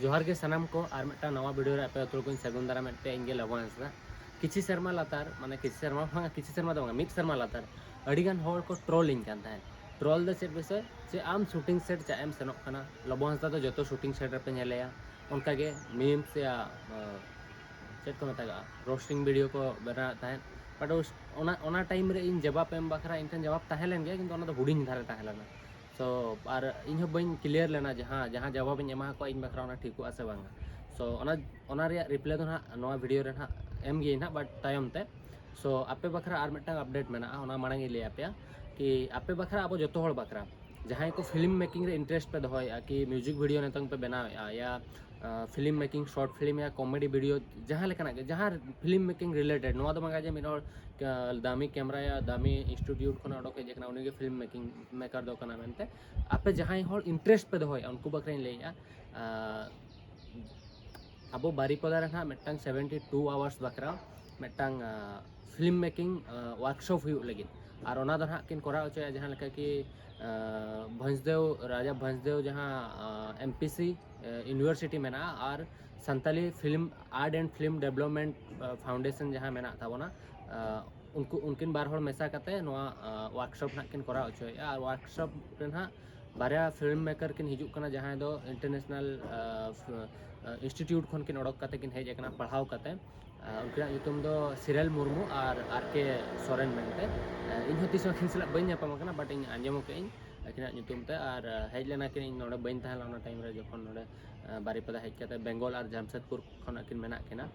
जोहार के सनाम को और मिट्टा नवा वीडियो रे पे तो कोई सगुन दारा मिट्टे इंगे लबो हंसदा किछि शर्मा लातार माने किछि शर्मा भांगा किछि शर्मा दो मित शर्मा लातार अडिगान होड़ को ट्रोलिंग कान थाय ट्रोल द सेट विषय जे आम शूटिंग सेट चा एम सेनोक कना लबो हंसदा तो जतो शूटिंग सेट रे पे नेलेया उनका के मीम्स या चेक को मतागा रोस्टिंग वीडियो को बना थाय बट उस ओना टाइम रे इन जवाब एम बखरा इनटन जवाब ताहेलन गया किंतु ओना दो हुडिंग धारे ताहेलना सो और इन बन क्लियर लेना जहाँ जहाँ जवाब इन एमा को इन बखरा ओना ठीक से बांगा सो ओना रे रिप्लाई दो ना नवा वीडियो रे ना एम गे ना बट तायम ते सो आपे बखरा और मिट्टा अपडेट मेना ओना मांग ले आपे कि आपे बखरा अब जतो हड़ बखरा जहाँ को फिल्म मेकिंग रे इंटरेस्ट पे दोया कि म्यूजिक वीडियो नेतंग पे बनाया या फिल्म मेकिंग शॉर्ट फिल्म या कॉमेडी वीडियो जहाँ लेकना जहाँ फिल्म मेकिंग रिलेटेड नवा दो मंगा जे मिन दामी कैमरा या दामी इंस्टीट्यूट खन अडोके जेकना उनगे फिल्म मेकिंग मेकर दो कना मेनते आपे जहाँ हड़ इंटरेस्ट पे दोया उनको बखरा लेया अब बारीपदा रे ना मिट्टांग 72 आवर्स बखरा मिट्टांग फिल्म मेकिंग वर्कशॉप हुई लगी और ओना दो ना किन करा होचया जहाँ लेका कि भंजदेव राजा भंजदेव जहाँ एमपीसी यूनिवर्सिटी मेना और Santali film art and film development foundation जहाँ मेना ताबोना उनको उनकिन बार हड़ मेसा कते नोआ वर्कशॉप ना किन करा होचया और वर्कशॉप रे ना बारया फिल्म मेकर किन हिजुक कना जहाँ दो इंटरनेशनल इंस्टीट्यूट खन किन अडक कते किन हेज एकना पढ़ाव कते उनका ᱧᱩᱛᱩᱢ दो सिरल मुर्मू और आर.के. सोरेन मेनते इन हतीस किन सला बइन ᱧᱟᱯᱟᱢ ᱠᱟᱱᱟ बट इन आंजम के इन अकिना ᱧᱩᱛᱩᱢ ते और हेज लेना किन इन नोडे बइन ताहला ओना टाइम रे जखन नोडे बारीपदा हेज कते बेंगल और जमशेदपुर खन किन मेना किना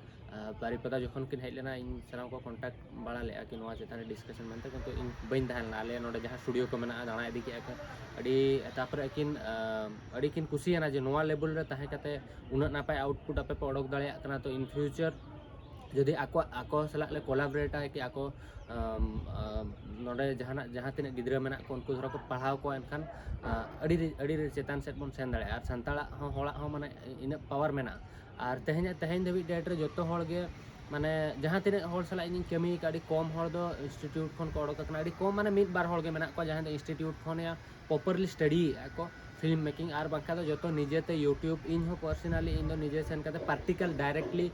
बारीपदा जखन किन हेज लेना इन सलाम को कांटेक्ट बाड़ा ले कि नोआ चेतान डिस्कशन मेनते किंतु इन बइन ताहला आले नोडे जहां स्टूडियो को मेना दाणा इदी के अडी तापर किन अडी किन कुसियाना जे नोआ लेवल रे ताहे कते उना नापाय आउटपुट आपे पे ओडक दाड़िया कना तो इन फ्यूचर जदि आको सलाक ले कोलाबरेट है कि आको नोडे जहाँ तीन गिद्रा मेना को उनको धरो को पढ़ाव को एनखान अड़ी चेतान सेट बन सेन दाड़े और सानताड़ा होड़ा हो माने इन पावर मेना और तेहें धबी डेट रे जतो हड़ गे माने जहाँ तीन हड़ सला इन कमी का कम हड़ दो इंस्टीट्यूट खन को ओडक कना कम माने मिद बार हड़ गे मेना को जहाँ इंस्टीट्यूट खन या प्रॉपरली स्टडी को फिल्म मेकिंग और बाका दो जो निजेते यूट्यूब इन हो पर्सनली इन दो निजे सेन कते प्रैक्टिकल डायरेक्टली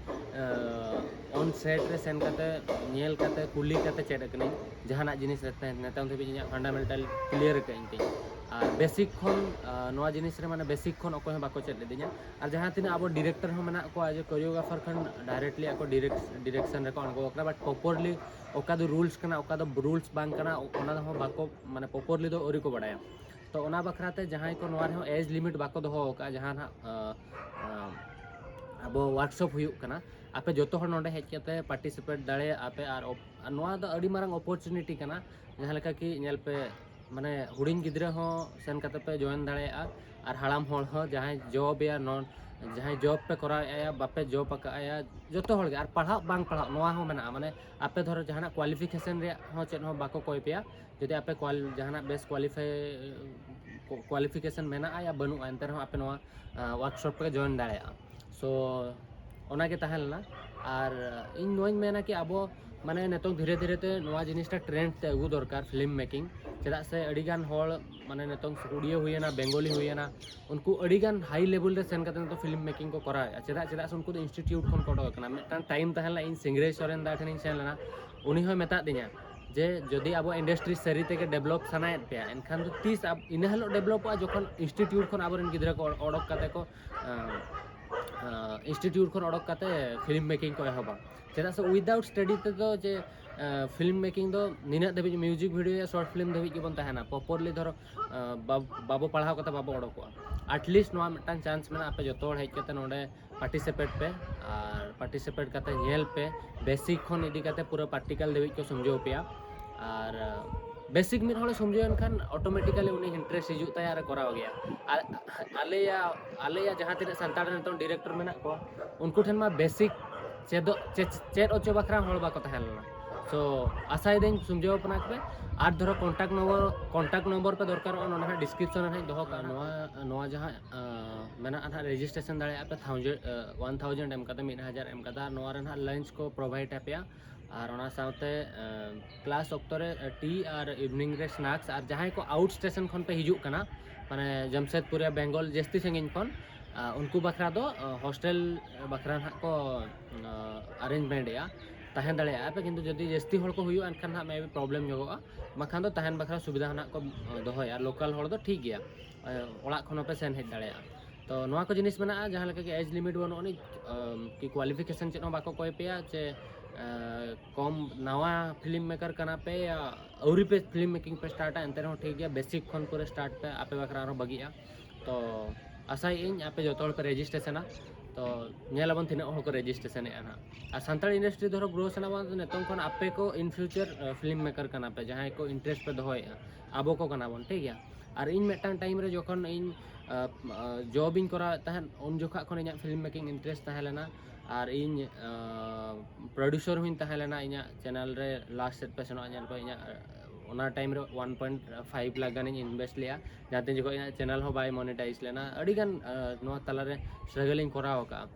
ऑन सेट रे सेन कते नेल कते कुली कते चेड कनी जहाना जिनिस रहते नेताम धबी इया फंडामेंटल क्लियर कइन ती और बेसिक खन नोआ जिनिस रे माने बेसिक खन अको बाको चेड लेदिया और जहाँ तीन अब डायरेक्टर हो मेना को आज कोरियोग्राफर खन डायरेक्टली आको डायरेक्शन रे को अणगो ओकरा बट प्रॉपरली ओका दो रूल्स कना ओका दो रूल्स बांग कना ओना हो बाको माने प्रॉपरली दो ओरी को बडाया तो ओना बखराते जहाँ को नोआ रे एज लिमिट बाको दो का जहाँ ना अब वर्कशॉप हुई कना आपे जो हड़ नोडे हेज कते पार्टिसिपेट दाड़े आपे और नोआ दो अड़ी मारंग अपॉर्चुनिटी कना जहाँ लेका कि नेल पे माने हुडिंग गिद्रा हो सेन कते पे जॉइन दाड़ेया और हाड़ाम हड़ हो जहाँ जॉब या नॉन जहाँ जॉब पे कराया बापे जॉब आया जो हड़ और पढ़ा बांग पढ़ा नोआ हो मेना माने आपे धरो जहाँ क्वालिफिकेशन रे हो चेद हो बाको कोई पे जदि आपे जहाँ बेस क्वालिफिकेशन मेना या बनू एनते रहो आपे नोआ वर्कशॉप पे जॉइन दाड़ेया सो ओना के ताहेलना और इन नोइन मेना कि अब माने नेतों धीरे धीरे ते नोआ जिनिसटा ट्रेंड ते अगू दरकार फिल्म मेकिंग चेदा से अड़ीगान हड़ माने नेतों उड़िया हुईना बेंगली हुईना उनको अड़ीगान हाई लेवल रे सेन कते तो फिल्म मेकिंग को करा चेदा चेदा से उनको इंस्टीट्यूट खन को ओडोकना मिदटान टाइम ताहेला इन सिंगरेज सोरेन दा ठेन सेन लेना उनी हो मेता दिया जे जदि अब इंडस्ट्री सरी ते डेवलप सनायत पे एनखान तो तीस अब इन हलो डेवलपा जखन इंस्टीट्यूट खन आबरन गिद्रा को ओडोक कते को इंस्टीट्यूट खन ओडोक कते फिल्म मेकिंग को एहबा चेदा से विदाउट स्टडी ते तो जे फिल्म मेकिंग दो निना धबी म्यूजिक वीडियो या शॉर्ट फिल्म धबी के बन ताहेना प्रॉपरली धरो बाबो पढ़ाव कते बाबो ओडोक एटलिस्ट नोआ मिदटान चांस मेना आपे जतो हेज कते नोडे पार्टिसिपेट पे और पार्टिसिपेट कते नेल पे बेसिक खन इदी कते पूरा प्रैक्टिकल धबी को समझो पे और बेसिक मिड हड़ समझो एनखान ऑटोमेटिकली उनी इंटरेस्ट हिजुग ताया और कराव गया आले जहाँ तीन सानताड़ नितों डायरेक्टर मेना को उनको ठेन मा बेसिक चेद ओचो बखरा हड़ बाको ताहेलना सो आशा दिन समझो अपना पे और धरो कॉन्टैक्ट नंबर पे दरकार ना डिस्क्रिप्शन में दो नोआ जहाँ मेना ना रजिस्ट्रेशन दाड़े पे 1000 एम कते 1000 एम कते नोआ रे ना लंच को प्रोवाइड पे और ओना साथे क्लास ऑक्टोरे टी और इवनिंग रे स्नैक्स और जहाँ को आउट स्टेशन खन पे हिजुक कना माने जमशेदपुर या बेंगल जस्ती संगिन खन उनको बखरा दो हॉस्टल बखरा ना को अरेंजमेंट या तहन दाड़े पे किंतु जदि जस्ती हड़ को हुई एनखान ना मे भी प्रॉब्लम जोगा बखान दो तहन बखरा सुविधा ना को दोहया लोकल हड़ दो ठीक गया ओड़ा खन पे सेन हेज दाड़े तो नवा को जिनिस मेना जहाँ लेके कि एज लिमिट बनोनी कि क्वालिफिकेशन चेक बाको कोई पे चे कम नवा फिल्म मेकर करना पे या औरी पे फिल्म मेकिंग पे स्टार्ट एंते रहो ठीक गया बेसिक खन पूरे स्टार्ट पे आपे बखरा बगिया तो आशा इन आपे जो पे रेजिस्ट्रेशन तो नेलाबन तीन हड़ को रेजिस्ट्रेशन ना और सानताड़ इंडस्ट्री धरो ग्रो सेना नितों खन आपे को इन फ्यूचर फिल्म मेकर करना पे जहाँ को इंटरेस्ट पे दोहया आबो को करना बन ठीक गया और इन मेटांग टाइम रे जखन इन जॉब इन करा तहन उन जोखा खन इन फिल्म मेकिंग इंटरेस्ट तहे लेना और इन प्रोड्यूसर हुई तहे लेना इन चैनल रे लास्ट सेट पे सेनो इन को इन ओना टाइम रे 1.5 लाख गान इन्वेस्ट लिया जाते जो चैनल हो बाय मोनेटाइज लेना अड़ीगान नोआ तला रे स्ट्रगलिंग कराव का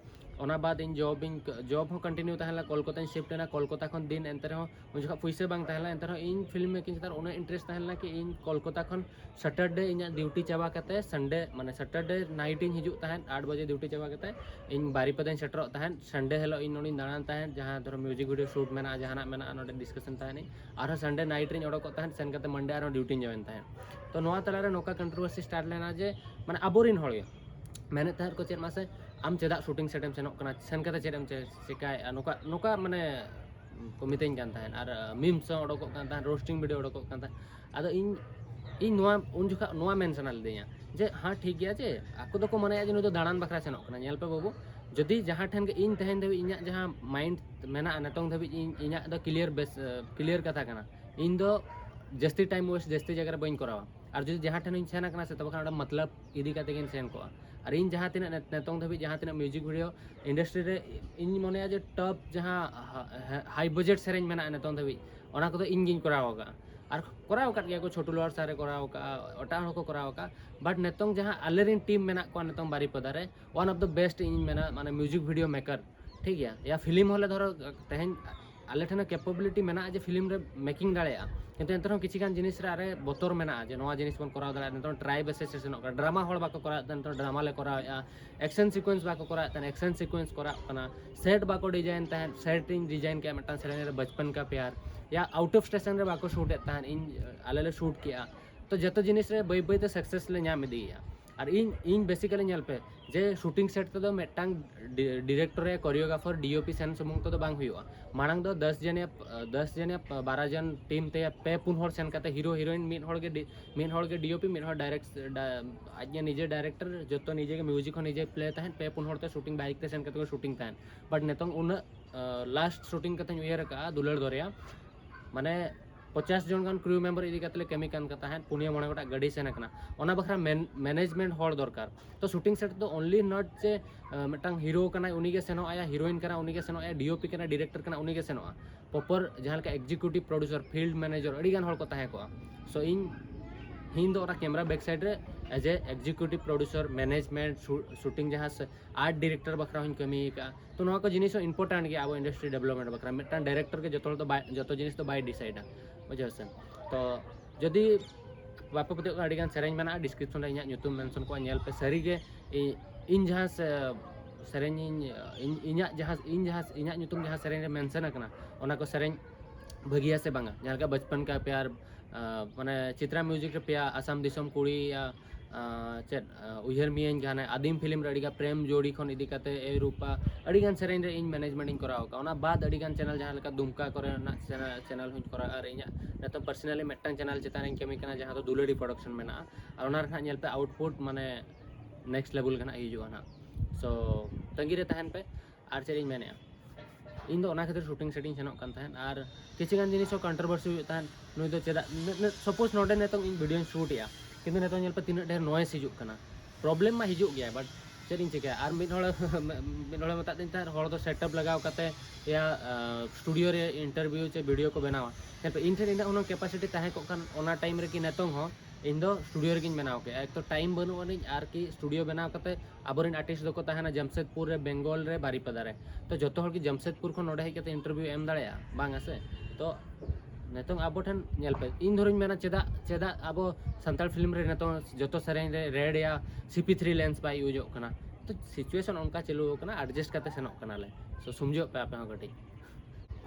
ओना बाद इन जॉब हो कंटिन्यू तहला कोलकाता शिफ्ट ना कोलकाता खन दिन एंते रहो उन जगह पैसे बांग तहला एंते रहो इन फिल्म मेकिंग चतार उना इंटरेस्ट तहला कि इन कोलकाता खन सैटरडे इन ड्यूटी चाबा कते संडे माने सैटरडे नाइट इन हिजु तहन 8 बजे ड्यूटी चाबा कते इन बारीपदन सेटरो तहन संडे हेलो इन नोनी दाणान तहन जहां धरो म्यूजिक वीडियो शूट मेना जहाना मेना नोडे डिस्कशन तहन आरो संडे नाइट इन ओडको तहन सेन कते मंडे आरो ड्यूटी जॉइन तहन तो नोआ तलारे नोका कंट्रोवर्सी स्टार्ट लेना जे माने अबोरिन हळ मैंने तहर को चेक मासे आम चेदा शूटिंग सेटम सेनोक कना सेन कते चेदम चिकाय नोका नोका माने को मितेन कान तहन आर मीम्स ओडको कान तहन रोस्टिंग वीडियो ओडको कान तहन आदो इन नोआ उन जुखा नोआ मेंशनल देया जे हाँ ठीक गया जे आको दो को मने जे नो दाणान बखरा सेनोक कना नेल पे बाबू जदि जहाँ ठन के इन तहन देबी इना जहाँ माइंड मेना नतोंग देबी इना दो क्लियर कथा कना इन दो जस्ती टाइम वेस्ट जस्ती जगह बइन करावा और जो जहाँ ठन सेन कना से तब मतलब इदी कते गिन सेन को और इन जहाँ तीन नेतों धाबी जहाँ तीन म्यूजिक वीडियो इंडस्ट्री रे इन मने जे टॉप जहाँ हाई बजेट सेरेंज मेना नेतों धाबी ओना को इन गिन कराव का और कराव का को छोटू लोअर सारे कराव का ओटा को कराव का बट नेतों जहाँ आलेरिन टीम मेना को नेतों बारीपदा रे one of the best in मेना माने म्यूजिक वीडियो मेकर ठीक गया या फिल्म होले धरो तेहन आले ठेना कैपेबिलिटी मेना जे फिल्म रे मेकिंग दाड़ेया किंतु एंतरह किसी गान जिनिस रे आरे बतर मेना जे नोआ जिनिस बन कराव दाड़े नेतों ट्राई बेसिस सेशन ड्रामा हळ बाको करा नेतों ड्रामा ले कराया एक्शन सीक्वेंस बाको करा तन एक्शन सीक्वेंस करा कना सेट बाको डिजाइन तहन सेटिंग डिजाइन के मटन सेलेन रे बचपन का प्यार या आउट ऑफ स्टेशन रे बाको शूट तहन इन आले ले शूट किया तो जतो जिनिस रे बई बई ते सक्सेस ले न्याम दिया और इन बेसिकली नेल पे जे शूटिंग सेट तो मेटांग डायरेक्टर या कोरियोग्राफर डीओपी सेन सुमुंग तो बांग हुआ मांग दो 10 जन 12 जन टीम ते पे पुन हर सेन कते हीरो हीरोइन मिड हर के डीओपी मिड हर डायरेक्ट आज निजे डायरेक्टर जो निजे के म्यूजिक हो निजे प्ले तहन पे पुन हर ते शूटिंग बाइक ते सेन कते शूटिंग तहन बट नेतों उन लास्ट शूटिंग कते उयर का दुलड़ दरिया माने 50 जन गान क्रू मेम्बर इदी कतले केमी कान का तहन पुनिया मणे गोटा गाड़ी सेन कना ओना बखरा मैनेजमेंट हॉल दरकार तो शूटिंग सेट तो ओनली नॉट जे मेटांग हीरो कना उनी के सेनो आया हीरोइन कना उनी के सेनो आया डीओपी कना डायरेक्टर कना उनी के सेनो प्रॉपर जहां का एग्जीक्यूटिव प्रोड्यूसर फील्ड मैनेजर अड़ी गान हॉल को तहे को सो इन हिंद और कैमरा बैक साइड रे as a executive producer management shooting जहाँ आर्ट डायरेक्टर बखरा हुई कमी का तो नवा को जिनिस इंपोर्टेंट गया अब इंडस्ट्री डेवलपमेंट बखरा मिटान डायरेक्टर के जो जिनिस तो बाय डिसाइडा बुझे से तो जदि बापे पते अड़ीगान सेरेंज मेना डिस्क्रिप्शन रे इᱧᱟᱜ ᱧᱩᱛᱩᱢ मेंशन को नेल पे सरी गे इन जहाँ सेरेंज इᱧᱟᱜ ᱧᱩᱛᱩᱢ जहाँ सेरेंज रे मेंशन करना ओना को सेरेंज भगिया से बांगा जहाँ का बचपन का प्यार माने चित्रा म्यूजिक रे प्यार आसाम दिसम कुड़ी या चेद उहर मियन गाना आदिम फिल्म रे प्रेम जोड़ी खन इदी कते ए रूपा अड़ीगान सेरेंज रे इन मैनेजमेंट इन कराव का ओना बाद अड़ीगान चैनल जहाँ लका दुमका करे ना चैनल हुन करा और इña नेतो पर्सनली मेटन चैनल चेतान इन केमी कना जहाँ तो दुलड़ी प्रोडक्शन मेना और ओना रे नेल पे आउटपुट माने नेक्स्ट लेवल कना हिजुआ ना सो तंगी रे तहन पे आर चेरिंग मेने इन दो ओना खातिर शूटिंग सेटिंग सेनोक कान तहन और किछि गान जिनिस कंट्रोवर्सी तहन नुई दो चेदा सपोज नोडे नेतो इन वीडियो शूट या किंतु नेतो नेल पे तीन ढेर नॉइस हिजुक कना प्रॉब्लम मा हिजुक गया बट चेरिंग चिका और मिड हड़ मता दिन तार हड़ दो सेटअप लगाव कते या स्टूडियो रे इंटरव्यू चे वीडियो को बनावा नेल पे इन ठेन इन उन कैपेसिटी ताहे को कान ओना टाइम रे कि नेतो हो इन दो स्टूडियो रे बनाव के एक तो टाइम बनु अनि आर कि स्टूडियो बनाव कते आबोरिन आर्टिस्ट दो को ताहे ना जमशेदपुर रे बेंगल रे बारीपदा रे तो जतो हड़ कि जमशेदपुर को नोडे कते इंटरव्यू एम दाड़या बांग आसे तो नेतों अब ठन नेल पे इन धोरिन मेना चेदा अब सानताल फिल्म रे नेतों जतो सेरेंज रे रेड या CP3 लेंस बाय यूज कना तो सिचुएशन उनका चालू होना एडजस्ट करते सेनोक कनाले सो समझो पे आपे कटी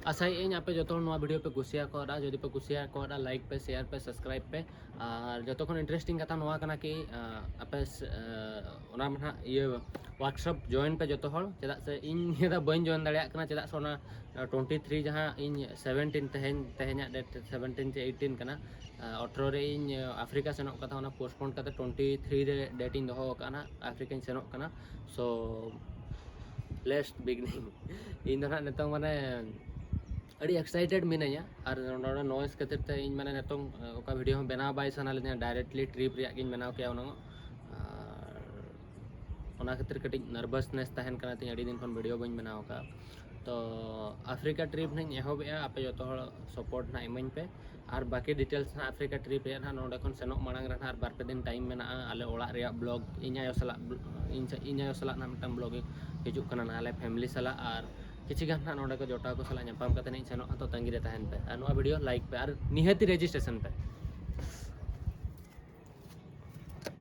आशा इन आपे जो वीडियो पे कुसिया कोरा जो पे कुसिया कोरा लाइक पे शेयर पे सब्सक्राइब पे और जो खन इंटरेस्टिंग कथा नोआ कना कि आपे ओना मना ये वर्कशॉप जॉइन पे जो चेदा से इन बन जॉइन दाड़ा कना चेदा से ओना 23 जहाँ इन 17 तेहें डेट 17 से 18 कना 18 रे इन अफ्रीका सेनोक कथा ओना पोस्टपोन करते 23 रे डेट इन दोहो कना अफ्रीका सेनोक कना सो लेट्स बिगिनिंग इन ना नितों माने अड़ी एक्साइटेड मिनाया और नोडा नॉइस खातिर ते इन माने नितों ओका वीडियो हम बनाव बाय सना लेना डायरेक्टली ट्रिप रिया गिन बनाव के ओना खातिर कटी नर्वसनेस तहन कना ती अड़ी दिन खन वीडियो बन बनाव का तो अफ्रीका ट्रिप नहीं एहबेआ आपे जो सपोर्ट ना इमन पे और बाकी डिटेल्स ना अफ्रीका ट्रिप रे ना नोडे खन सेनोक मांग रे और बार पे दिन टाइम मेना आले ओड़ा रे ब्लॉग इኛयो सला ना मिटन ब्लॉग हिजु कना ना आले फैमिली सला और किसी गान ना नोडे को जोटा को सला ᱧᱟᱯᱟᱢ ᱠᱟᱛᱮ ᱤᱧ ᱥᱮᱱᱚᱜᱼᱟ तो तंगी रे तहन पे और वीडियो लाइक पे और निहती रजिस्ट्रेशन पे